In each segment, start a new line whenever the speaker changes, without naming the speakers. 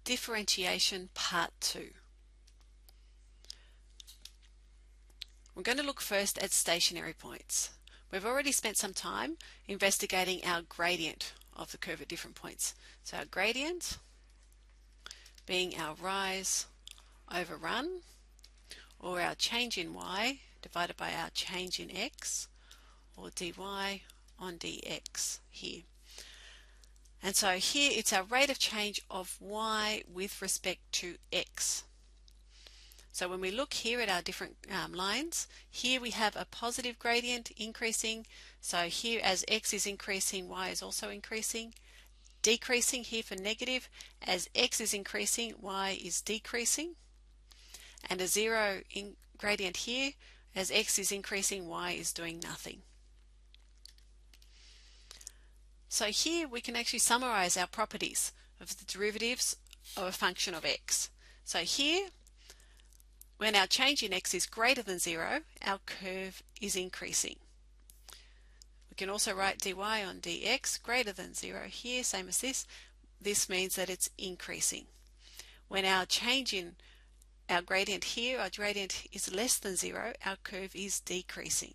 Differentiation Part 2. We're going to look first at stationary points. We've already spent some time investigating our gradient of the curve at different points. So our gradient being our rise over run, or our change in y divided by our change in x, or dy on dx here. And so here it's our rate of change of y with respect to x. So when we look here at our different lines, here we have a positive gradient increasing. So here as x is increasing, y is also increasing. Decreasing here for negative, as x is increasing, y is decreasing. And a zero gradient here, as x is increasing, y is doing nothing. So here we can actually summarize our properties of the derivatives of a function of x. So here, when our change in x is greater than 0, our curve is increasing. We can also write dy on dx greater than 0 here, same as this. This means that it's increasing. When our change in our gradient here, our gradient is less than 0, our curve is decreasing.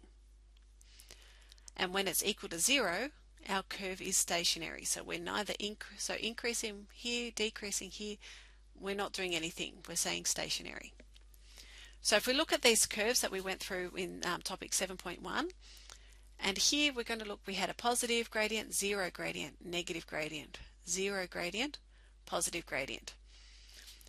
And when it's equal to 0, our curve is stationary. So we're neither increasing here, decreasing here, we're not doing anything. We're saying stationary. So if we look at these curves that we went through in topic 7.1, and here we're going to look, we had a positive gradient, zero gradient, negative gradient, zero gradient, positive gradient.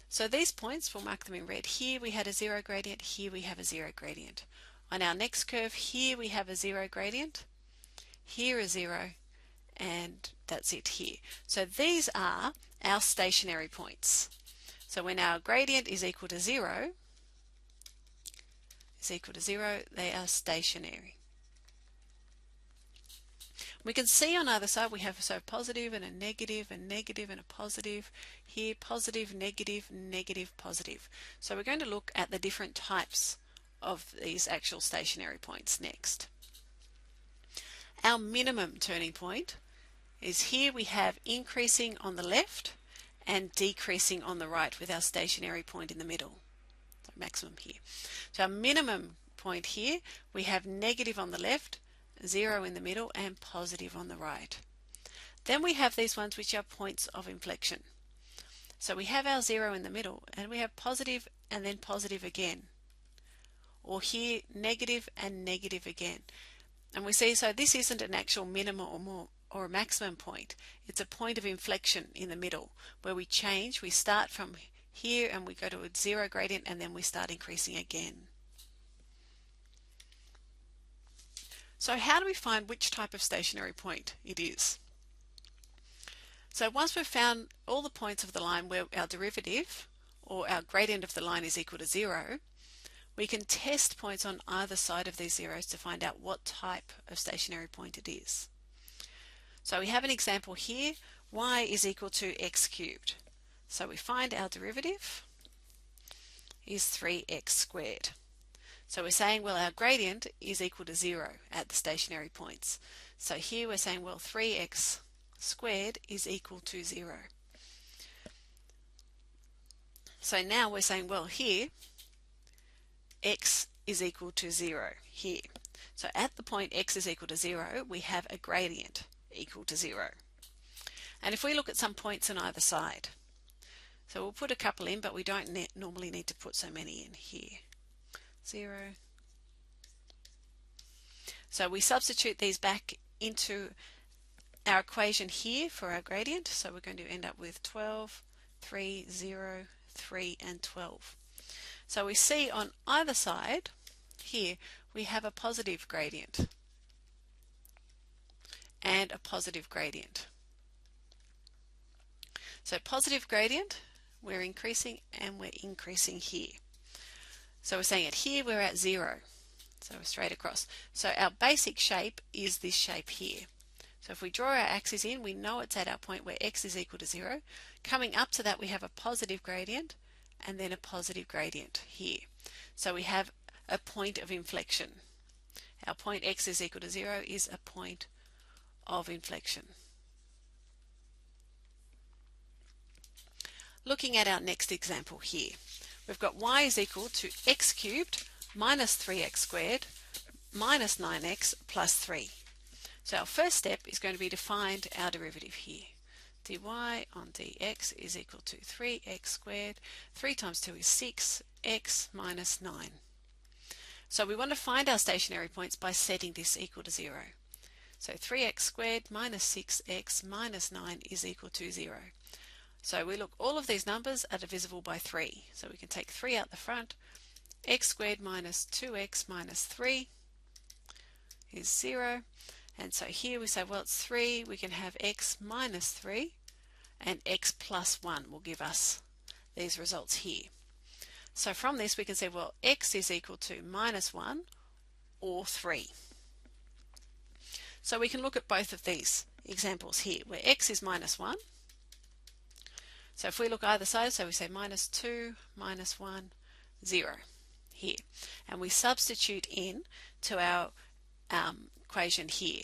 So these points, we'll mark them in red. Here we had a zero gradient, here we have a zero gradient. On our next curve, here we have a zero gradient, here a zero, and that's it here. So these are our stationary points. So when our gradient is equal to 0, they are stationary. We can see on either side we have a positive and a negative and negative and a positive. Here positive, negative, negative, positive. So we're going to look at the different types of these actual stationary points next. Our minimum turning point is here we have increasing on the left and decreasing on the right with our stationary point in the middle. So maximum here. So our minimum point here, we have negative on the left, 0 in the middle, and positive on the right. Then we have these ones which are points of inflection. So we have our 0 in the middle, and we have positive and then positive again. Or here negative and negative again. And we see, so this isn't an actual minimum or a maximum point. It's a point of inflection in the middle where we change. We start from here and we go to a 0 gradient, and then we start increasing again. So how do we find which type of stationary point it is? So once we've found all the points of the line where our derivative or our gradient of the line is equal to 0, we can test points on either side of these zeros to find out what type of stationary point it is. So we have an example here, y is equal to x cubed. So we find our derivative is 3x squared. So we're saying, well, our gradient is equal to 0 at the stationary points. So here we're saying, well, 3x squared is equal to 0. So now we're saying, well, here x is equal to 0 here. So at the point x is equal to 0, we have a gradient equal to 0. And if we look at some points on either side, so we'll put a couple in, but we don't normally need to put so many in here. 0. So we substitute these back into our equation here for our gradient. So we're going to end up with 12, 3, 0, 3, and 12. So we see on either side here we have a positive gradient and a positive gradient. So positive gradient, we're increasing and we're increasing here. So we're saying at here we're at 0. So we're straight across. So our basic shape is this shape here. So if we draw our axis in, we know it's at our point where x is equal to 0. Coming up to that we have a positive gradient and then a positive gradient here. So we have a point of inflection. Our point x is equal to 0 is a point of inflection. looking at our next example here. We've got y is equal to x cubed minus 3x squared minus 9x plus 3. So our first step is going to be to find our derivative here. dy on dx is equal to 3x squared. 3 times 2 is 6, x minus 9. So we want to find our stationary points by setting this equal to 0. So 3x squared minus 6x minus 9 is equal to 0. So we look, all of these numbers are divisible by 3. So we can take 3 out the front. X squared minus 2x minus 3 is 0. And so here we say, well, it's 3. We can have x minus 3, and x plus 1 will give us these results here. So from this we can say, well, x is equal to minus 1 or 3. So we can look at both of these examples here, where x is minus 1. So if we look either side, so we say minus 2, minus 1, 0 here. And we substitute in to our equation here.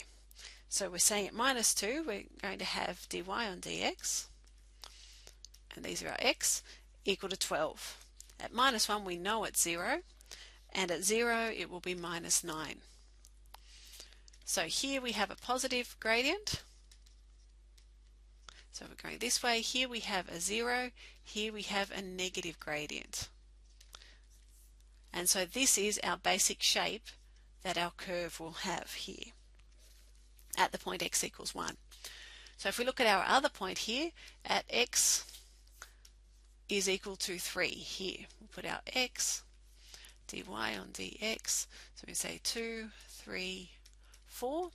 So we're saying at minus 2, we're going to have dy on dx, and these are our x, equal to 12. At minus 1, we know it's 0, and at 0, it will be minus 9. So here we have a positive gradient. So we're going this way. Here we have a 0. Here we have a negative gradient. And so this is our basic shape that our curve will have here at the point x equals 1. So if we look at our other point here, at x is equal to 3 here. We'll put our x, dy on dx. So we say 2, 3, 4.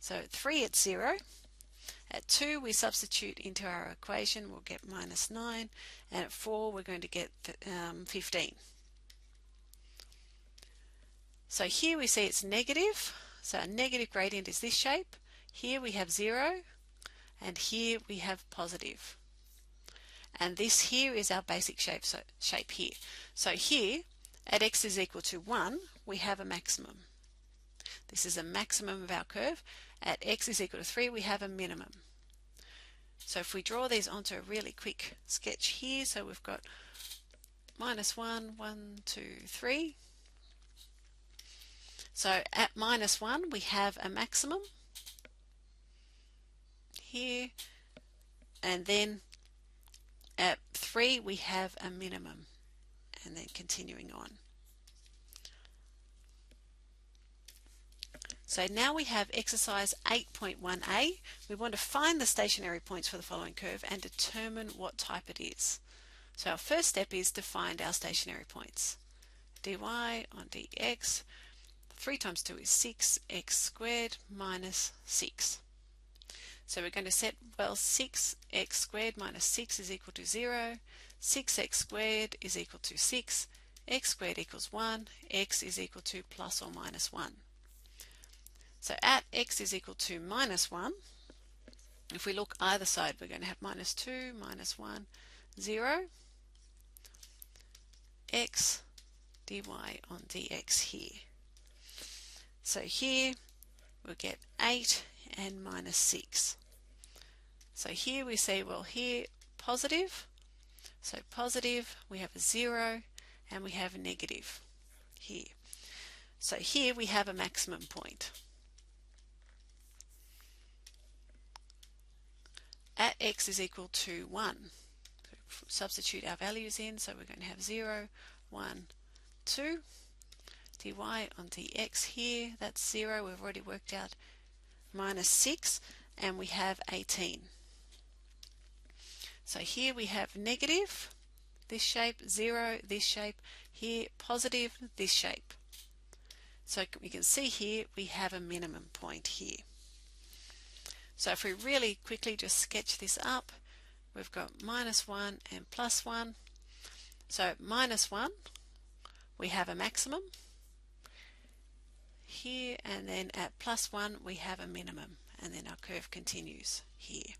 So at 3 it's 0. At 2 we substitute into our equation, we'll get minus 9, and at 4 we're going to get 15. So here we see it's negative, so a negative gradient is this shape. Here we have 0, and here we have positive. And this here is our basic shape here. So here, at x is equal to 1, we have a maximum. This is a maximum of our curve. At x is equal to 3, we have a minimum. So if we draw these onto a really quick sketch here, so we've got minus 1, 1, 2, 3. So at minus 1, we have a maximum here, and then at 3 we have a minimum, and then continuing on. So now we have exercise 8.1a. We want to find the stationary points for the following curve and determine what type it is. So our first step is to find our stationary points. dy on dx, 3 times 2 is 6, x squared minus 6. So we're going to set, well, 6x squared minus 6 is equal to 0, 6x squared is equal to 6, x squared equals 1, x is equal to plus or minus 1. So at x is equal to minus 1, if we look either side, we're going to have minus 2, minus 1, 0, x dy on dx here. So here we'll get 8 and minus 6. So here we say, well, here positive. So positive, we have a 0, and we have a negative here. So here we have a maximum point. At x is equal to 1. Substitute our values in, so we're going to have 0, 1, 2. dy on dx here, that's 0, we've already worked out, minus 6, and we have 18. So here we have negative, this shape, 0, this shape, here positive, this shape. So we can see here we have a minimum point here. So if we really quickly just sketch this up, we've got minus 1 and plus 1. So minus 1, we have a maximum here, and then at plus 1 we have a minimum, and then our curve continues here.